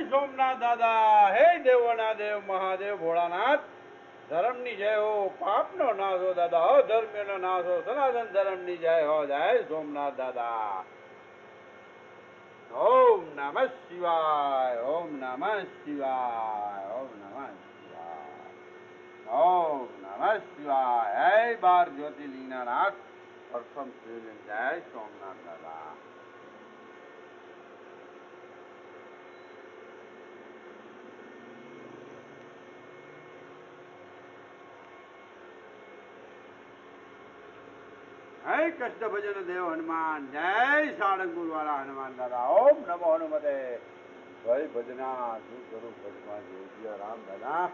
સોમનાથ દાદા, હે દેવોના દેવ મહાદેવ ભોળાનાથ, ધર્મની જય હો, પાપનો નાશ હો દાદા, અધર્મ્યનો નાશ હો, સનાતન ધર્મની જય હો, જય સોમનાથ દાદા. ઓમ નમઃ શિવાય, ઓમ નમઃ શિવાય, ઓમ નમઃ શિવાય, ઓમ નમઃ શિવાય. હે 12 જ્યોતિર્લિંગના નાથ પ્રથમ શિવલિંગ, જય સોમનાથ દાદા. હે કૃષ્ણ ભજન દેવ હનુમાન, જય સાળંગપુર વાળા હનુમાન દાદા. ઓમ નમો હનુમતે. જય ભજના શું કરું ભજમાં જોગ્ય રામ દાદા.